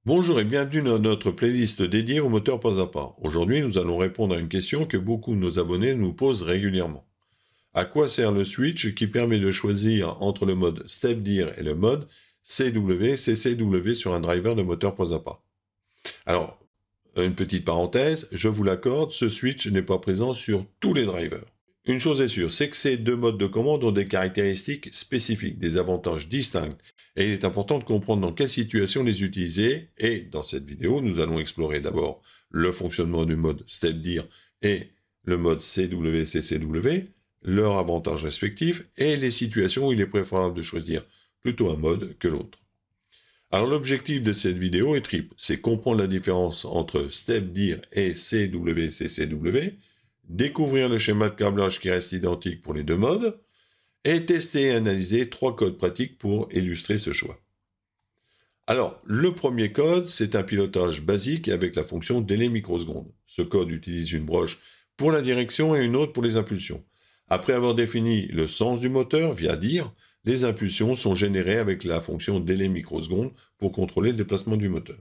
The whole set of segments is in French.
Bonjour et bienvenue dans notre playlist dédiée au moteur pas à pas. Aujourd'hui, nous allons répondre à une question que beaucoup de nos abonnés nous posent régulièrement. À quoi sert le switch qui permet de choisir entre le mode step-dir et le mode CW/CCW sur un driver de moteur pas à pas? Alors, une petite parenthèse, je vous l'accorde, ce switch n'est pas présent sur tous les drivers. Une chose est sûre, c'est que ces deux modes de commande ont des caractéristiques spécifiques, des avantages distincts, et il est important de comprendre dans quelle situation les utiliser, et dans cette vidéo, nous allons explorer d'abord le fonctionnement du mode step-dir et le mode CW/CCW, leurs avantages respectifs, et les situations où il est préférable de choisir plutôt un mode que l'autre. Alors l'objectif de cette vidéo est triple, c'est comprendre la différence entre step-dir et CW/CCW, découvrir le schéma de câblage qui reste identique pour les deux modes, et tester et analyser 3 codes pratiques pour illustrer ce choix. Alors, le premier code, c'est un pilotage basique avec la fonction délai microseconde. Ce code utilise une broche pour la direction et une autre pour les impulsions. Après avoir défini le sens du moteur via dir, les impulsions sont générées avec la fonction délai microseconde pour contrôler le déplacement du moteur.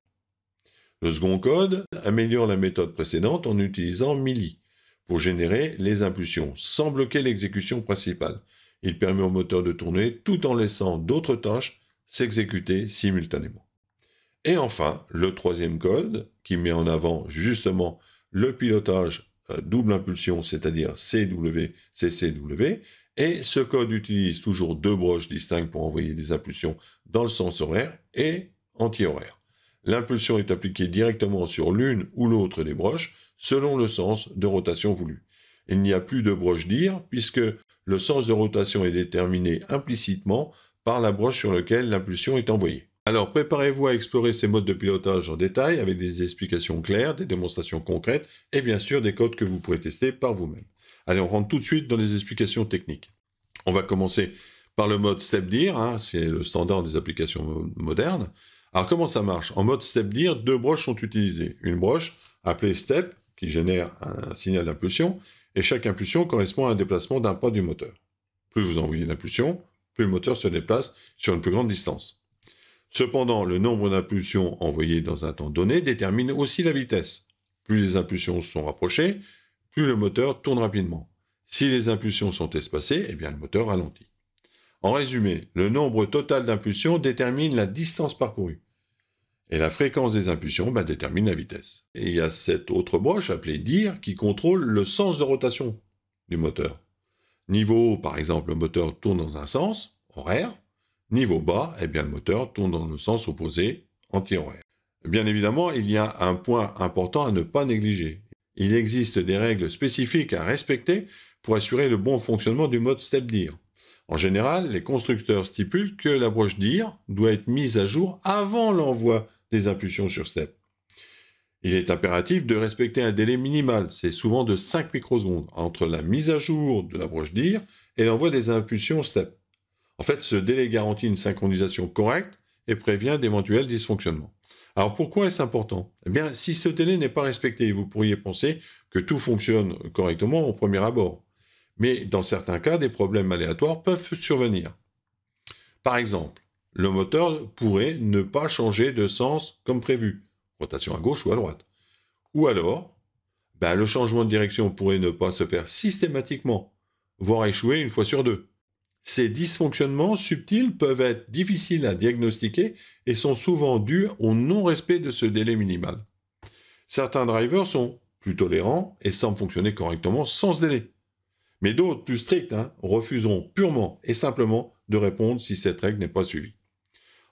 Le second code améliore la méthode précédente en utilisant milli pour générer les impulsions sans bloquer l'exécution principale. Il permet au moteur de tourner tout en laissant d'autres tâches s'exécuter simultanément. Et enfin, le troisième code qui met en avant justement le pilotage double impulsion, c'est-à-dire CW/CCW, et ce code utilise toujours deux broches distinctes pour envoyer des impulsions dans le sens horaire et anti-horaire. L'impulsion est appliquée directement sur l'une ou l'autre des broches selon le sens de rotation voulu. Il n'y a plus de broche dir puisque le sens de rotation est déterminé implicitement par la broche sur laquelle l'impulsion est envoyée. Alors préparez-vous à explorer ces modes de pilotage en détail avec des explications claires, des démonstrations concrètes et bien sûr des codes que vous pourrez tester par vous-même. Allez, on rentre tout de suite dans les explications techniques. On va commencer par le mode step-dir, c'est le standard des applications modernes. Alors comment ça marche? En mode step-dir, deux broches sont utilisées. Une broche appelée step, qui génère un signal d'impulsion, et chaque impulsion correspond à un déplacement d'un pas du moteur. Plus vous envoyez d'impulsions, plus le moteur se déplace sur une plus grande distance. Cependant, le nombre d'impulsions envoyées dans un temps donné détermine aussi la vitesse. Plus les impulsions sont rapprochées, plus le moteur tourne rapidement. Si les impulsions sont espacées, eh bien le moteur ralentit. En résumé, le nombre total d'impulsions détermine la distance parcourue. Et la fréquence des impulsions détermine la vitesse. Et il y a cette autre broche appelée dir qui contrôle le sens de rotation du moteur. Niveau haut, par exemple, le moteur tourne dans un sens, horaire. Niveau bas, eh bien, le moteur tourne dans le sens opposé, anti-horaire. Bien évidemment, il y a un point important à ne pas négliger. Il existe des règles spécifiques à respecter pour assurer le bon fonctionnement du mode step-dir. En général, les constructeurs stipulent que la broche dir doit être mise à jour avant l'envoi des impulsions sur step. Il est impératif de respecter un délai minimal, c'est souvent de 5 microsecondes, entre la mise à jour de la broche dir et l'envoi des impulsions step. En fait, ce délai garantit une synchronisation correcte et prévient d'éventuels dysfonctionnements. Alors pourquoi est-ce important? Eh bien, si ce délai n'est pas respecté, vous pourriez penser que tout fonctionne correctement au premier abord. Mais dans certains cas, des problèmes aléatoires peuvent survenir. Par exemple, le moteur pourrait ne pas changer de sens comme prévu, rotation à gauche ou à droite. Ou alors, le changement de direction pourrait ne pas se faire systématiquement, voire échouer une fois sur deux. Ces dysfonctionnements subtils peuvent être difficiles à diagnostiquer et sont souvent dus au non-respect de ce délai minimal. Certains drivers sont plus tolérants et semblent fonctionner correctement sans ce délai. Mais d'autres, plus stricts, refuseront purement et simplement de répondre si cette règle n'est pas suivie.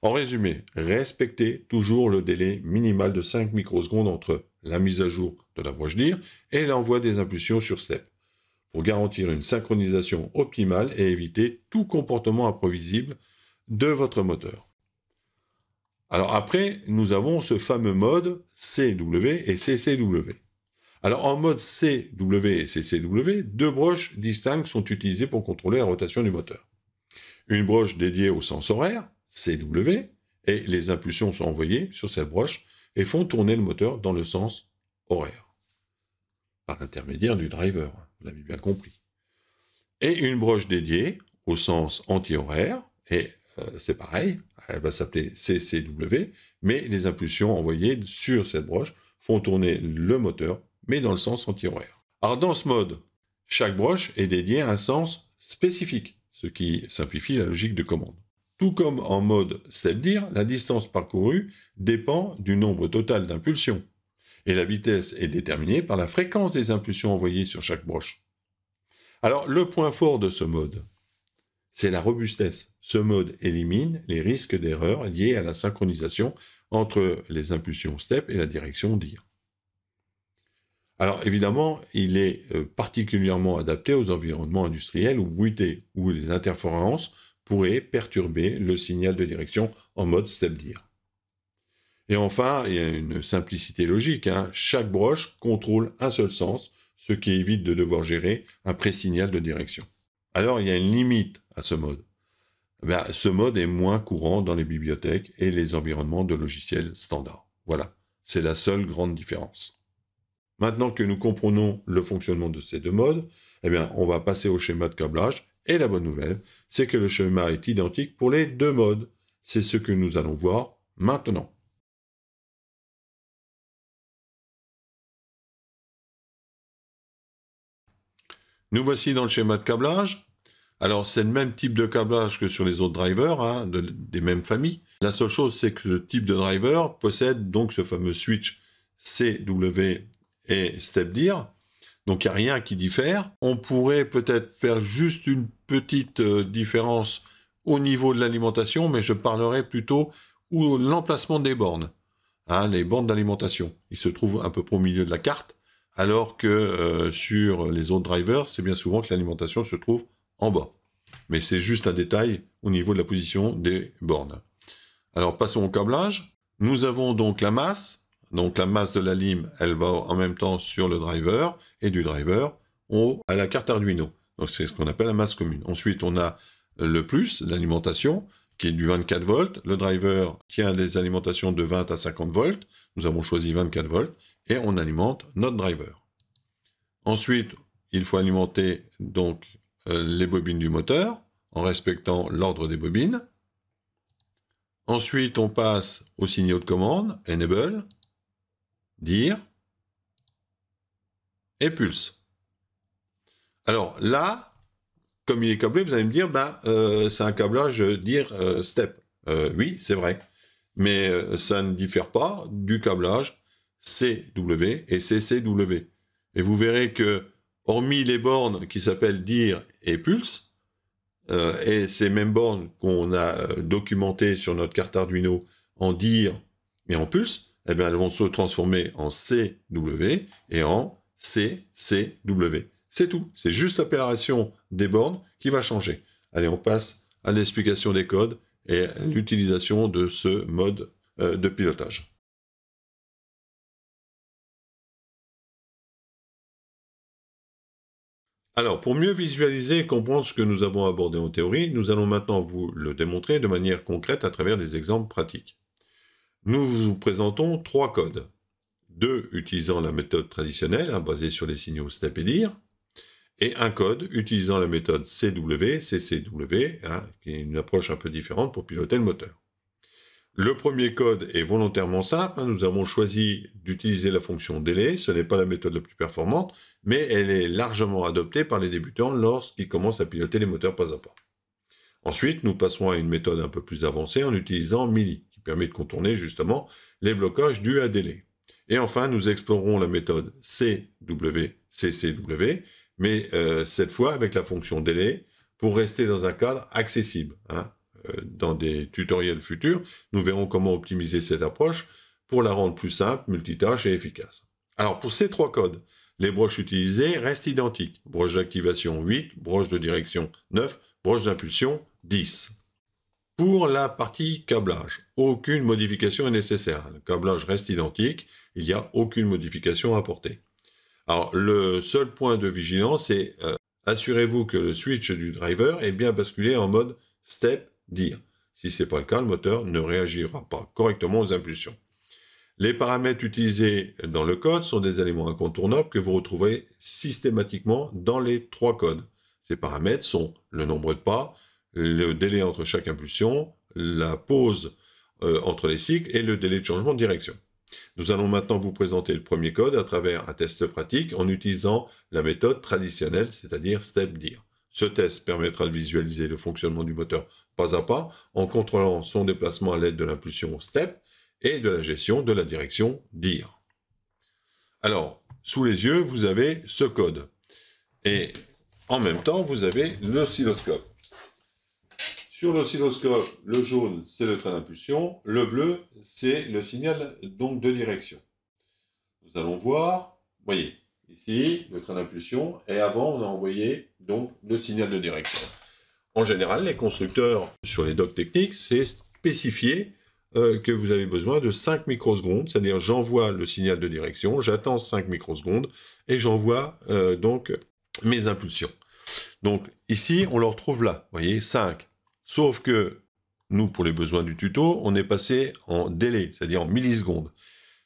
En résumé, respectez toujours le délai minimal de 5 microsecondes entre la mise à jour de la broche dir et l'envoi des impulsions sur step, pour garantir une synchronisation optimale et éviter tout comportement imprévisible de votre moteur. Alors après, nous avons ce fameux mode CW et CCW. Alors en mode CW et CCW, deux broches distinctes sont utilisées pour contrôler la rotation du moteur. Une broche dédiée au sens horaire, CW, et les impulsions sont envoyées sur cette broche et font tourner le moteur dans le sens horaire, par l'intermédiaire du driver, vous l'avez bien compris. Et une broche dédiée au sens anti-horaire, et c'est pareil, elle va s'appeler CCW, mais les impulsions envoyées sur cette broche font tourner le moteur, mais dans le sens anti-horaire. Alors dans ce mode, chaque broche est dédiée à un sens spécifique, ce qui simplifie la logique de commande. Tout comme en mode step-dir, la distance parcourue dépend du nombre total d'impulsions, et la vitesse est déterminée par la fréquence des impulsions envoyées sur chaque broche. Alors le point fort de ce mode, c'est la robustesse. Ce mode élimine les risques d'erreur liés à la synchronisation entre les impulsions step et la direction dir. Alors évidemment, il est particulièrement adapté aux environnements industriels ou bruités, où les interférences pourraient perturber le signal de direction en mode step-dir. Et enfin, il y a une simplicité logique, chaque broche contrôle un seul sens, ce qui évite de devoir gérer un pré-signal de direction. Alors il y a une limite à ce mode. Ce mode est moins courant dans les bibliothèques et les environnements de logiciels standards. Voilà, c'est la seule grande différence. Maintenant que nous comprenons le fonctionnement de ces deux modes, on va passer au schéma de câblage. Et la bonne nouvelle, c'est que le schéma est identique pour les deux modes. C'est ce que nous allons voir maintenant. Nous voici dans le schéma de câblage. Alors, c'est le même type de câblage que sur les autres drivers, des mêmes familles. La seule chose, c'est que ce type de driver possède donc ce fameux switch CW et step-dir. Donc, il n'y a rien qui diffère. On pourrait peut-être faire juste une petite différence au niveau de l'alimentation, mais je parlerai plutôt de l'emplacement des bornes. Les bornes d'alimentation. Ils se trouvent un peu près au milieu de la carte, alors que sur les autres drivers, c'est bien souvent que l'alimentation se trouve en bas. Mais c'est juste un détail au niveau de la position des bornes. Alors, passons au câblage. Nous avons donc la masse. Donc la masse de la lime, elle va en même temps sur le driver, et du driver à la carte Arduino. Donc c'est ce qu'on appelle la masse commune. Ensuite, on a le plus, l'alimentation, qui est du 24 volts. Le driver tient des alimentations de 20 à 50 volts. Nous avons choisi 24 volts, et on alimente notre driver. Ensuite, il faut alimenter donc les bobines du moteur, en respectant l'ordre des bobines. Ensuite, on passe aux signaux de commande, enable, dir et pulse. Alors là, comme il est câblé, vous allez me dire, c'est un câblage dir step. Oui, c'est vrai. Mais ça ne diffère pas du câblage CW et CCW. Et vous verrez que, hormis les bornes qui s'appellent dir et pulse, et ces mêmes bornes qu'on a documentées sur notre carte Arduino en dir et en pulse, elles vont se transformer en CW et en CCW. C'est tout. C'est juste l'opération des bornes qui va changer. Allez, on passe à l'explication des codes et à l'utilisation de ce mode de pilotage. Alors, pour mieux visualiser et comprendre ce que nous avons abordé en théorie, nous allons maintenant vous le démontrer de manière concrète à travers des exemples pratiques. Nous vous présentons 3 codes. 2 utilisant la méthode traditionnelle, basée sur les signaux step et dir, et un code utilisant la méthode CW, CCW, qui est une approche un peu différente pour piloter le moteur. Le premier code est volontairement simple, nous avons choisi d'utiliser la fonction délai, ce n'est pas la méthode la plus performante, mais elle est largement adoptée par les débutants lorsqu'ils commencent à piloter les moteurs pas à pas. Ensuite, nous passerons à une méthode un peu plus avancée en utilisant mealy, qui permet de contourner justement les blocages dus à délai. Et enfin, nous explorerons la méthode CW, mais cette fois avec la fonction délai, pour rester dans un cadre accessible. Dans des tutoriels futurs, nous verrons comment optimiser cette approche pour la rendre plus simple, multitâche et efficace. Alors pour ces 3 codes, les broches utilisées restent identiques. Broche d'activation 8, broche de direction 9, broche d'impulsion 10. Pour la partie câblage, aucune modification est nécessaire. Le câblage reste identique, il n'y a aucune modification à apporter. Alors, le seul point de vigilance, c'est assurez-vous que le switch du driver est bien basculé en mode step-dir. Si ce n'est pas le cas, le moteur ne réagira pas correctement aux impulsions. Les paramètres utilisés dans le code sont des éléments incontournables que vous retrouverez systématiquement dans les 3 codes. Ces paramètres sont le nombre de pas, le délai entre chaque impulsion, la pause entre les cycles et le délai de changement de direction. Nous allons maintenant vous présenter le premier code à travers un test pratique en utilisant la méthode traditionnelle, c'est-à-dire step-dir. Ce test permettra de visualiser le fonctionnement du moteur pas à pas en contrôlant son déplacement à l'aide de l'impulsion step et de la gestion de la direction dir. Alors, sous les yeux, vous avez ce code. Et en même temps, vous avez l'oscilloscope. Sur l'oscilloscope, le jaune, c'est le train d'impulsion. Le bleu, c'est le signal donc de direction. Nous allons voir, voyez, ici, le train d'impulsion. Et avant, on a envoyé donc le signal de direction. En général, les constructeurs, sur les docs techniques, c'est spécifié que vous avez besoin de 5 microsecondes. C'est-à-dire, j'envoie le signal de direction, j'attends 5 microsecondes et j'envoie donc mes impulsions. Donc ici, on le retrouve là, vous voyez, 5. Sauf que nous, pour les besoins du tuto, on est passé en délai, c'est-à-dire en millisecondes.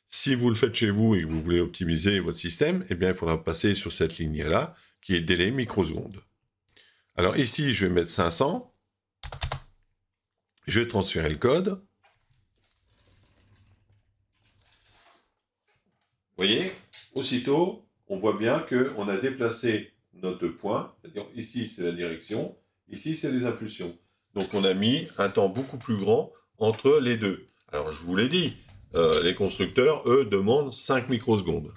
Si vous le faites chez vous et que vous voulez optimiser votre système, eh bien, il faudra passer sur cette ligne-là, qui est délai microsecondes. Alors ici, je vais mettre 500. Je vais transférer le code. Vous voyez, aussitôt, on voit bien qu'on a déplacé notre point, c'est-à-dire ici, c'est la direction, ici, c'est les impulsions. Donc, on a mis un temps beaucoup plus grand entre les deux. Alors, je vous l'ai dit, les constructeurs, eux, demandent 5 microsecondes.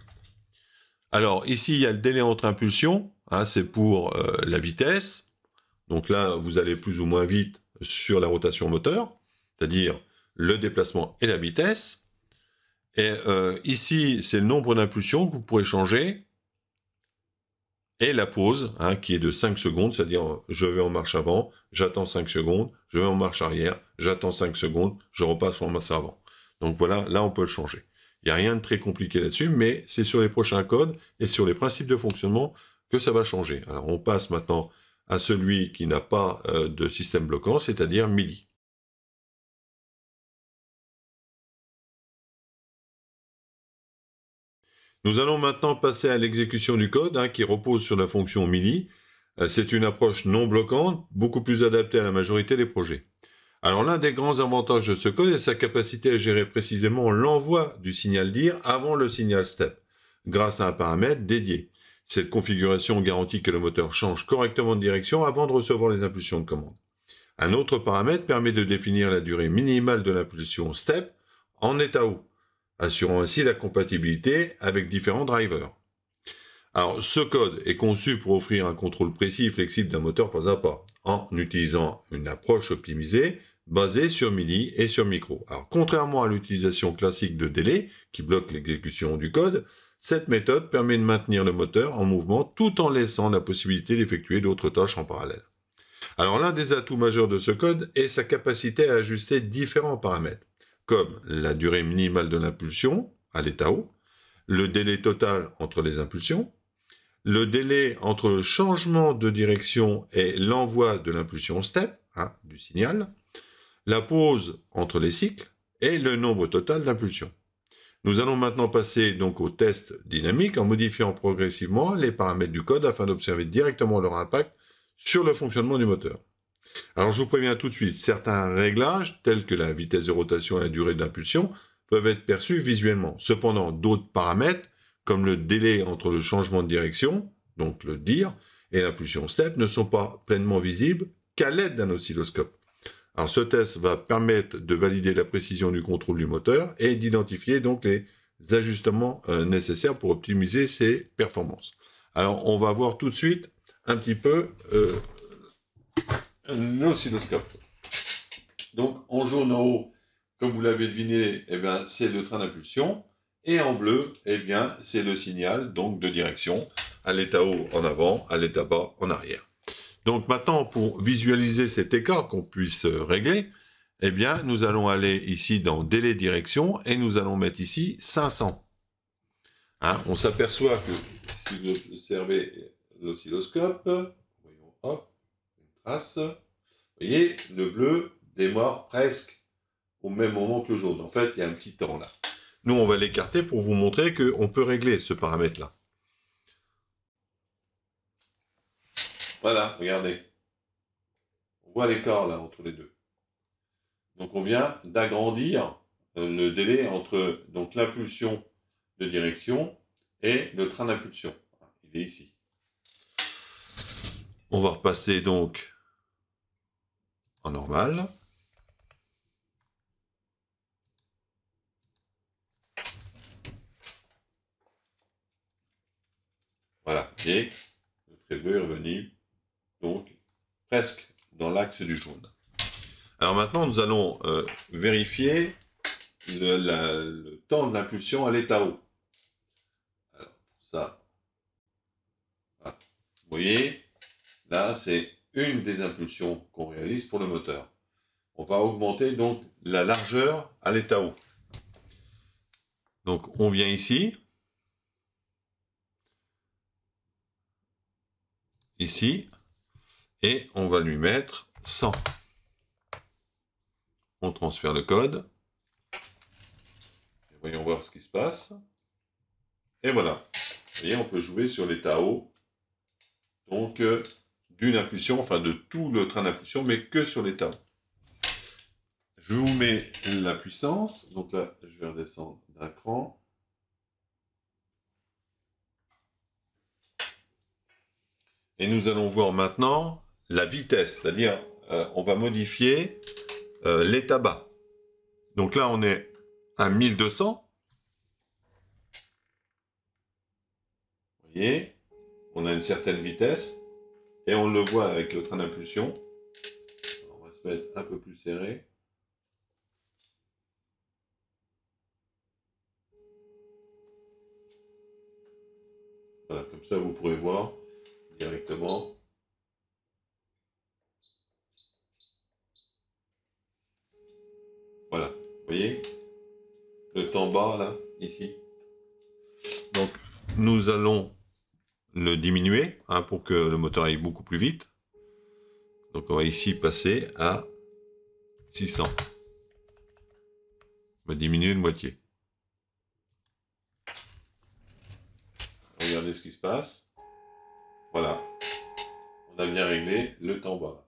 Alors, ici, il y a le délai entre impulsions, hein, c'est pour la vitesse. Donc là, vous allez plus ou moins vite sur la rotation moteur, c'est-à-dire le déplacement et la vitesse. Et ici, c'est le nombre d'impulsions que vous pourrez changer. Et la pause, hein, qui est de 5 secondes, c'est-à-dire je vais en marche avant, j'attends 5 secondes, je vais en marche arrière, j'attends 5 secondes, je repasse en marche avant. Donc voilà, là on peut le changer. Il n'y a rien de très compliqué là-dessus, mais c'est sur les prochains codes et sur les principes de fonctionnement que ça va changer. Alors on passe maintenant à celui qui n'a pas de système bloquant, c'est-à-dire MIDI. Nous allons maintenant passer à l'exécution du code, hein, qui repose sur la fonction MIDI. C'est une approche non bloquante, beaucoup plus adaptée à la majorité des projets. Alors l'un des grands avantages de ce code est sa capacité à gérer précisément l'envoi du signal dir avant le signal step, grâce à un paramètre dédié. Cette configuration garantit que le moteur change correctement de direction avant de recevoir les impulsions de commande. Un autre paramètre permet de définir la durée minimale de l'impulsion step en état haut, assurant ainsi la compatibilité avec différents drivers. Alors, ce code est conçu pour offrir un contrôle précis et flexible d'un moteur pas à pas, en utilisant une approche optimisée basée sur MIDI et sur micro. Alors, contrairement à l'utilisation classique de délai, qui bloque l'exécution du code, cette méthode permet de maintenir le moteur en mouvement tout en laissant la possibilité d'effectuer d'autres tâches en parallèle. Alors, l'un des atouts majeurs de ce code est sa capacité à ajuster différents paramètres, comme la durée minimale de l'impulsion, à l'état haut, le délai total entre les impulsions, le délai entre le changement de direction et l'envoi de l'impulsion step, hein, du signal, la pause entre les cycles et le nombre total d'impulsions. Nous allons maintenant passer donc au test dynamique en modifiant progressivement les paramètres du code afin d'observer directement leur impact sur le fonctionnement du moteur. Alors je vous préviens tout de suite, certains réglages, tels que la vitesse de rotation et la durée d'impulsion, peuvent être perçus visuellement. Cependant, d'autres paramètres, comme le délai entre le changement de direction, donc le dir, et l'impulsion step, ne sont pas pleinement visibles qu'à l'aide d'un oscilloscope. Alors ce test va permettre de valider la précision du contrôle du moteur et d'identifier donc les ajustements nécessaires pour optimiser ses performances. Alors on va voir tout de suite un petit peu l'oscilloscope. Donc en jaune en haut, comme vous l'avez deviné, eh bien, c'est le train d'impulsion. Et en bleu, eh bien, c'est le signal donc, de direction, à l'état haut en avant, à l'état bas en arrière. Donc maintenant, pour visualiser cet écart qu'on puisse régler, eh bien, nous allons aller ici dans délai direction et nous allons mettre ici 500. Hein, on s'aperçoit que si vous observez l'oscilloscope, voyons, hop, une trace, vous voyez, le bleu démarre presque au même moment que le jaune. En fait, il y a un petit temps là. Nous, on va l'écarter pour vous montrer qu'on peut régler ce paramètre-là. Voilà, regardez. On voit l'écart là entre les deux. Donc on vient d'agrandir le délai entre l'impulsion de direction et le train d'impulsion. Il est ici. On va repasser donc en normal. Voilà, et le trait bleu est revenu donc presque dans l'axe du jaune. Alors maintenant, nous allons vérifier le temps de l'impulsion à l'état haut. Alors pour ça, voilà. Vous voyez, là c'est une des impulsions qu'on réalise pour le moteur. On va augmenter donc la largeur à l'état haut. Donc on vient ici. Ici, et on va lui mettre 100. On transfère le code. Et voyons voir ce qui se passe. Et voilà. Vous voyez, on peut jouer sur l'état haut. Donc, d'une impulsion, enfin de tout le train d'impulsion, mais que sur l'état haut. Je vous mets la puissance. Donc là, je vais redescendre d'un cran. Et nous allons voir maintenant la vitesse, c'est-à-dire on va modifier l'état bas. Donc là, on est à 1200. Vous voyez, on a une certaine vitesse et on le voit avec le train d'impulsion. On va se mettre un peu plus serré. Voilà, comme ça vous pourrez voir directement. Voilà, vous voyez le temps bas là, ici. Donc nous allons le diminuer pour que le moteur aille beaucoup plus vite. Donc on va ici passer à 600. On va diminuer de moitié. Regardez ce qui se passe. Voilà. On a bien réglé le temps bas.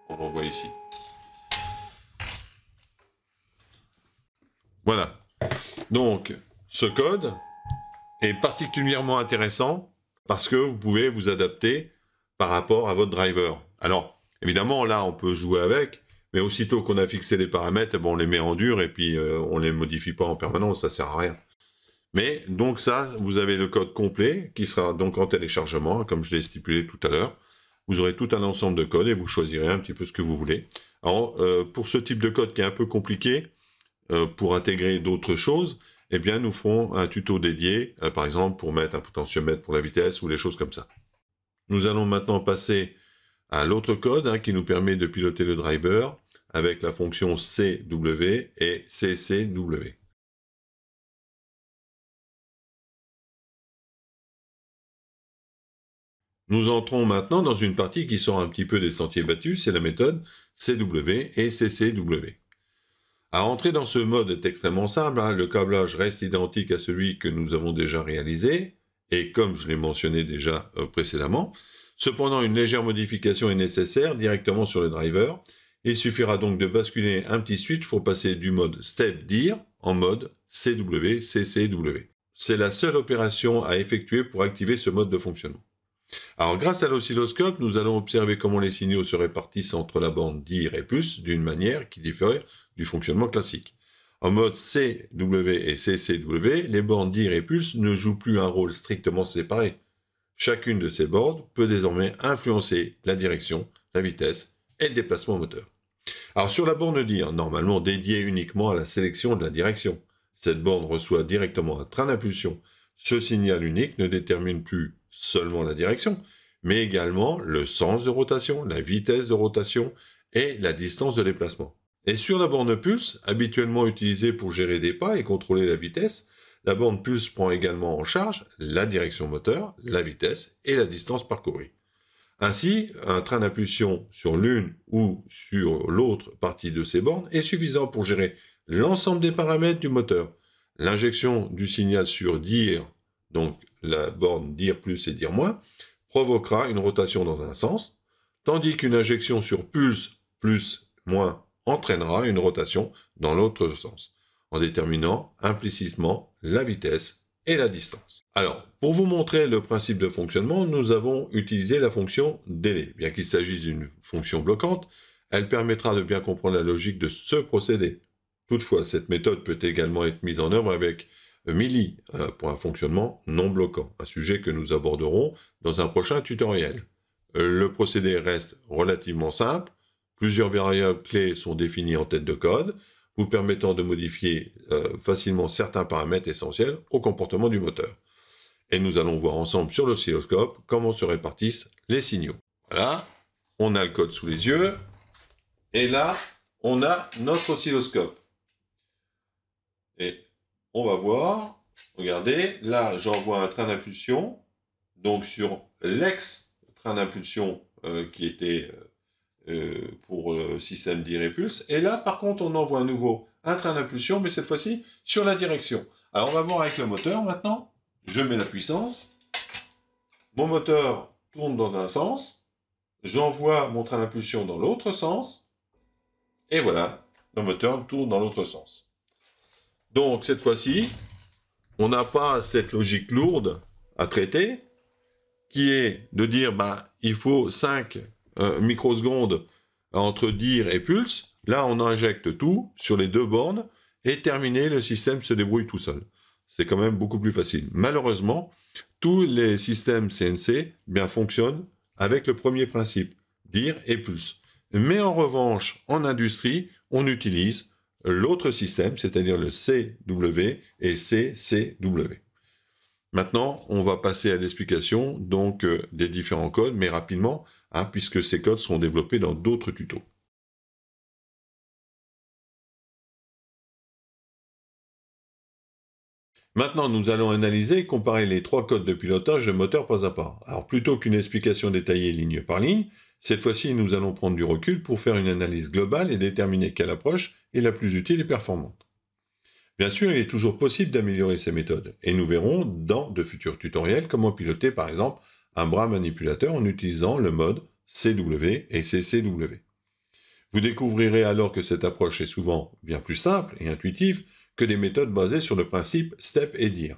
On le voit ici. Voilà. Donc, ce code est particulièrement intéressant parce que vous pouvez vous adapter par rapport à votre driver. Alors, évidemment, là, on peut jouer avec, mais aussitôt qu'on a fixé les paramètres, on les met en dur et puis on les modifie pas en permanence, ça sert à rien. Mais donc ça, vous avez le code complet qui sera donc en téléchargement, comme je l'ai stipulé tout à l'heure. Vous aurez tout un ensemble de codes et vous choisirez un petit peu ce que vous voulez. Alors, pour ce type de code qui est un peu compliqué, pour intégrer d'autres choses, eh bien, nous ferons un tuto dédié, par exemple, pour mettre un potentiomètre pour la vitesse ou les choses comme ça. Nous allons maintenant passer à l'autre code qui nous permet de piloter le driver avec la fonction CW et CCW. Nous entrons maintenant dans une partie qui sort un petit peu des sentiers battus, c'est la méthode CW et CCW. À entrer dans ce mode est extrêmement simple, le câblage reste identique à celui que nous avons déjà réalisé, et comme je l'ai mentionné déjà précédemment, cependant une légère modification est nécessaire directement sur le driver. Il suffira donc de basculer un petit switch pour passer du mode Step Dir en mode CW-CCW. C'est la seule opération à effectuer pour activer ce mode de fonctionnement. Alors, grâce à l'oscilloscope, nous allons observer comment les signaux se répartissent entre la bande dir et plus d'une manière qui diffère du fonctionnement classique. En mode CW et CCW, les bornes dir et pulse ne jouent plus un rôle strictement séparé. Chacune de ces bornes peut désormais influencer la direction, la vitesse et le déplacement moteur. Alors sur la borne dir, normalement dédiée uniquement à la sélection de la direction, cette borne reçoit directement un train d'impulsion. Ce signal unique ne détermine plus seulement la direction, mais également le sens de rotation, la vitesse de rotation et la distance de déplacement. Et sur la borne pulse, habituellement utilisée pour gérer des pas et contrôler la vitesse, la borne pulse prend également en charge la direction moteur, la vitesse et la distance parcourue. Ainsi, un train d'impulsion sur l'une ou sur l'autre partie de ces bornes est suffisant pour gérer l'ensemble des paramètres du moteur. L'injection du signal sur dir, donc la borne dir plus et dir moins, provoquera une rotation dans un sens, tandis qu'une injection sur pulse plus moins entraînera une rotation dans l'autre sens, en déterminant implicitement la vitesse et la distance. Alors, pour vous montrer le principe de fonctionnement, nous avons utilisé la fonction délai. Bien qu'il s'agisse d'une fonction bloquante, elle permettra de bien comprendre la logique de ce procédé. Toutefois, cette méthode peut également être mise en œuvre avec Mealy pour un fonctionnement non bloquant, un sujet que nous aborderons dans un prochain tutoriel. Le procédé reste relativement simple, plusieurs variables clés sont définies en tête de code, vous permettant de modifier facilement certains paramètres essentiels au comportement du moteur. Et nous allons voir ensemble sur l'oscilloscope comment se répartissent les signaux. Voilà, on a le code sous les yeux, et là, on a notre oscilloscope. Et on va voir, regardez, là j'envoie un train d'impulsion, donc sur l'ex-train d'impulsion qui était pour le système d'irrépulse, et là par contre on envoie à nouveau un train d'impulsion, mais cette fois-ci sur la direction. Alors on va voir avec le moteur maintenant, je mets la puissance, mon moteur tourne dans un sens, j'envoie mon train d'impulsion dans l'autre sens, et voilà, le moteur tourne dans l'autre sens. Donc cette fois-ci, on n'a pas cette logique lourde à traiter, qui est de dire, il faut 5 microsecondes entre dire et pulse. Là, on injecte tout sur les deux bornes, et terminé, le système se débrouille tout seul. C'est quand même beaucoup plus facile. Malheureusement, tous les systèmes CNC fonctionnent avec le premier principe, dire et pulse. Mais en revanche, en industrie, on utilise l'autre système, c'est-à-dire le CW et CCW. Maintenant, on va passer à l'explication donc des différents codes, mais rapidement, puisque ces codes seront développés dans d'autres tutos. Maintenant, nous allons analyser et comparer les 3 codes de pilotage de moteur pas à pas. Alors, plutôt qu'une explication détaillée ligne par ligne, cette fois-ci, nous allons prendre du recul pour faire une analyse globale et déterminer quelle approche est la plus utile et performante. Bien sûr, il est toujours possible d'améliorer ces méthodes, et nous verrons dans de futurs tutoriels comment piloter par exemple un bras manipulateur en utilisant le mode CW et CCW. Vous découvrirez alors que cette approche est souvent bien plus simple et intuitive que des méthodes basées sur le principe step et dire,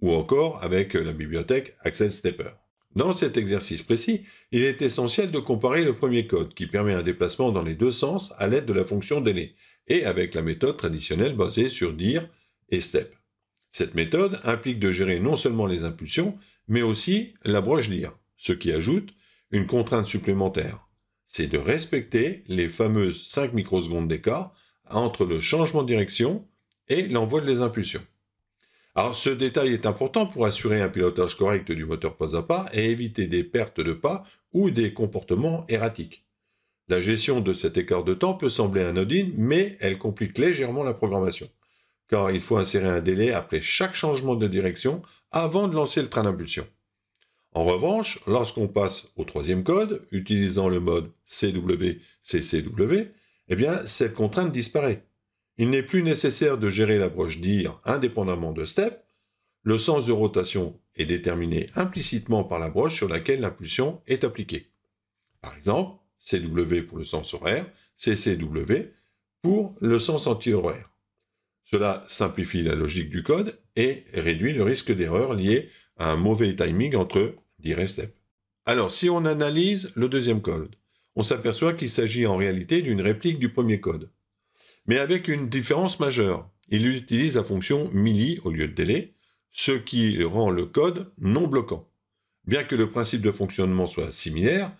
ou encore avec la bibliothèque Accel Stepper. Dans cet exercice précis, il est essentiel de comparer le premier code qui permet un déplacement dans les deux sens à l'aide de la fonction délai, et avec la méthode traditionnelle basée sur dire et step. Cette méthode implique de gérer non seulement les impulsions, mais aussi la broche dire, ce qui ajoute une contrainte supplémentaire. C'est de respecter les fameuses 5 microsecondes d'écart entre le changement de direction et l'envoi des impulsions. Alors ce détail est important pour assurer un pilotage correct du moteur pas à pas et éviter des pertes de pas ou des comportements erratiques. La gestion de cet écart de temps peut sembler anodine, mais elle complique légèrement la programmation, car il faut insérer un délai après chaque changement de direction avant de lancer le train d'impulsion. En revanche, lorsqu'on passe au troisième code, utilisant le mode CW-CCW, cette contrainte disparaît. Il n'est plus nécessaire de gérer la broche dire indépendamment de step. Le sens de rotation est déterminé implicitement par la broche sur laquelle l'impulsion est appliquée. Par exemple, CW pour le sens horaire, CCW pour le sens anti-horaire. Cela simplifie la logique du code et réduit le risque d'erreur lié à un mauvais timing entre dire et step. Alors, si on analyse le deuxième code, on s'aperçoit qu'il s'agit en réalité d'une réplique du premier code. Mais avec une différence majeure. Il utilise la fonction Mealy au lieu de délai, ce qui rend le code non bloquant. Bien que le principe de fonctionnement soit similaire,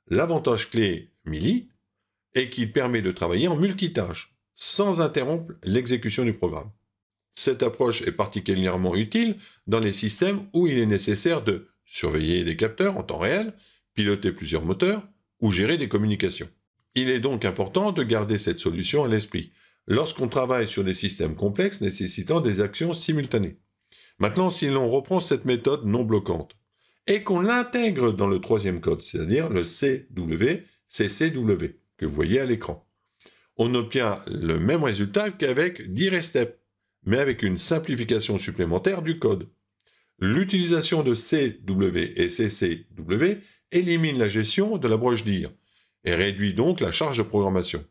l'avantage clé Mealy est qu'il permet de travailler en multitâche, sans interrompre l'exécution du programme. Cette approche est particulièrement utile dans les systèmes où il est nécessaire de surveiller des capteurs en temps réel, piloter plusieurs moteurs ou gérer des communications. Il est donc important de garder cette solution à l'esprit lorsqu'on travaille sur des systèmes complexes nécessitant des actions simultanées. Maintenant, si l'on reprend cette méthode non bloquante et qu'on l'intègre dans le troisième code, c'est-à-dire le CW-CCW, que vous voyez à l'écran, on obtient le même résultat qu'avec dire et step, mais avec une simplification supplémentaire du code. L'utilisation de CW et CCW élimine la gestion de la broche dire, et réduit donc la charge de programmation.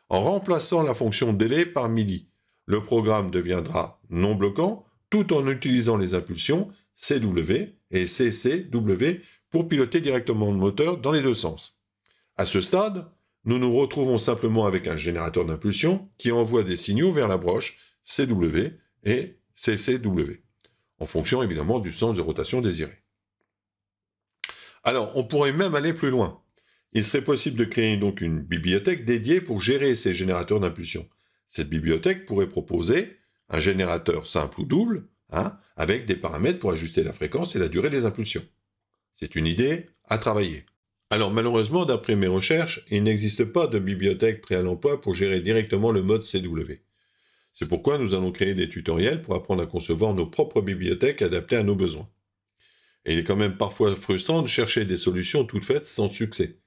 En remplaçant la fonction délai par milli, le programme deviendra non bloquant tout en utilisant les impulsions CW et CCW pour piloter directement le moteur dans les deux sens. À ce stade, nous nous retrouvons simplement avec un générateur d'impulsion qui envoie des signaux vers la broche CW et CCW, en fonction évidemment du sens de rotation désiré. Alors, on pourrait même aller plus loin. Il serait possible de créer donc une bibliothèque dédiée pour gérer ces générateurs d'impulsion. Cette bibliothèque pourrait proposer un générateur simple ou double, avec des paramètres pour ajuster la fréquence et la durée des impulsions. C'est une idée à travailler. Alors malheureusement, d'après mes recherches, il n'existe pas de bibliothèque prêt à l'emploi pour gérer directement le mode CW. C'est pourquoi nous allons créer des tutoriels pour apprendre à concevoir nos propres bibliothèques adaptées à nos besoins. Et il est quand même parfois frustrant de chercher des solutions toutes faites sans succès,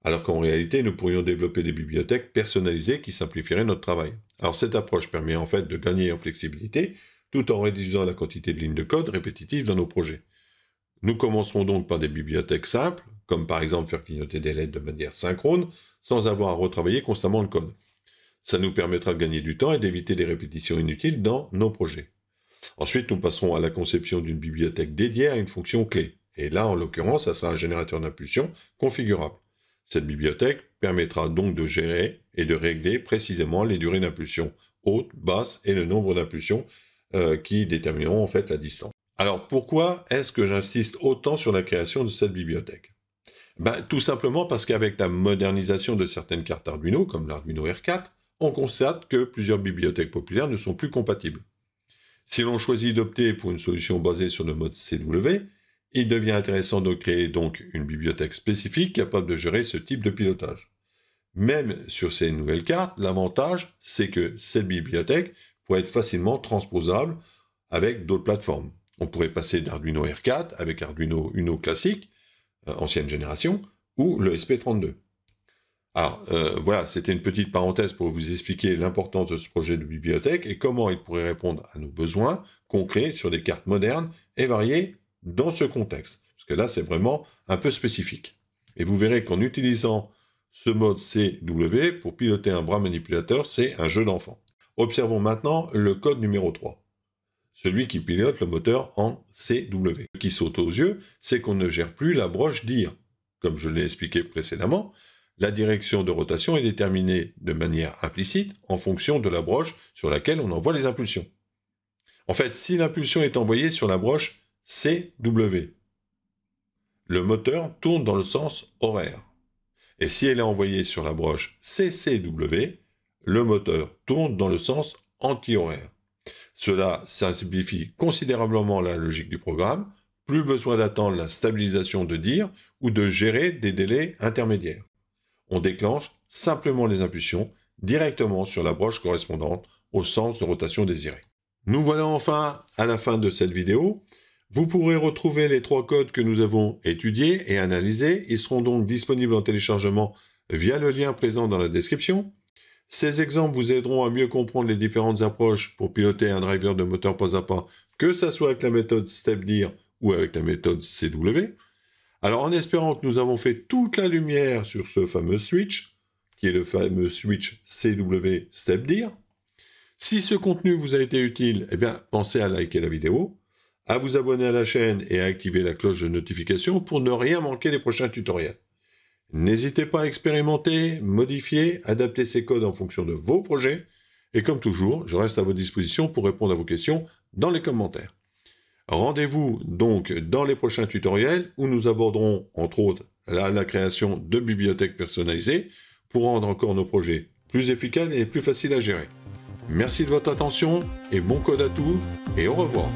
alors qu'en réalité, nous pourrions développer des bibliothèques personnalisées qui simplifieraient notre travail. Alors cette approche permet en fait de gagner en flexibilité, tout en réduisant la quantité de lignes de code répétitives dans nos projets. Nous commencerons donc par des bibliothèques simples, comme par exemple faire clignoter des LED de manière synchrone, sans avoir à retravailler constamment le code. Ça nous permettra de gagner du temps et d'éviter des répétitions inutiles dans nos projets. Ensuite, nous passerons à la conception d'une bibliothèque dédiée à une fonction clé. Et là, en l'occurrence, ça sera un générateur d'impulsion configurable. Cette bibliothèque permettra donc de gérer et de régler précisément les durées d'impulsion hautes, basses et le nombre d'impulsions qui détermineront en fait la distance. Alors pourquoi est-ce que j'insiste autant sur la création de cette bibliothèque ? Tout simplement parce qu'avec la modernisation de certaines cartes Arduino, comme l'Arduino R4, on constate que plusieurs bibliothèques populaires ne sont plus compatibles. Si l'on choisit d'opter pour une solution basée sur le mode CW, il devient intéressant de créer donc une bibliothèque spécifique capable de gérer ce type de pilotage. Même sur ces nouvelles cartes, l'avantage, c'est que cette bibliothèque pourrait être facilement transposable avec d'autres plateformes. On pourrait passer d'Arduino R4 avec Arduino Uno classique, ancienne génération, ou le SP32. Alors, voilà, c'était une petite parenthèse pour vous expliquer l'importance de ce projet de bibliothèque et comment il pourrait répondre à nos besoins concrets sur des cartes modernes et variées dans ce contexte. Parce que là, c'est vraiment un peu spécifique. Et vous verrez qu'en utilisant ce mode CW pour piloter un bras manipulateur, c'est un jeu d'enfant. Observons maintenant le code numéro 3. Celui qui pilote le moteur en CW. Ce qui saute aux yeux, c'est qu'on ne gère plus la broche DIR. Comme je l'ai expliqué précédemment, la direction de rotation est déterminée de manière implicite en fonction de la broche sur laquelle on envoie les impulsions. En fait, si l'impulsion est envoyée sur la broche CW, le moteur tourne dans le sens horaire. Et si elle est envoyée sur la broche CCW, le moteur tourne dans le sens anti-horaire. Cela simplifie considérablement la logique du programme, plus besoin d'attendre la stabilisation de DIR ou de gérer des délais intermédiaires. On déclenche simplement les impulsions directement sur la broche correspondante au sens de rotation désiré. Nous voilà enfin à la fin de cette vidéo. Vous pourrez retrouver les 3 codes que nous avons étudiés et analysés. Ils seront donc disponibles en téléchargement via le lien présent dans la description. Ces exemples vous aideront à mieux comprendre les différentes approches pour piloter un driver de moteur pas à pas, que ce soit avec la méthode StepDIR ou avec la méthode CW. Alors en espérant que nous avons fait toute la lumière sur ce fameux switch, qui est le fameux switch CW StepDIR. Si ce contenu vous a été utile, pensez à liker la vidéo, à vous abonner à la chaîne et à activer la cloche de notification pour ne rien manquer des prochains tutoriels. N'hésitez pas à expérimenter, modifier, adapter ces codes en fonction de vos projets, et comme toujours, je reste à votre disposition pour répondre à vos questions dans les commentaires. Rendez-vous donc dans les prochains tutoriels où nous aborderons, entre autres, la création de bibliothèques personnalisées pour rendre encore nos projets plus efficaces et plus faciles à gérer. Merci de votre attention et bon code à tous et au revoir.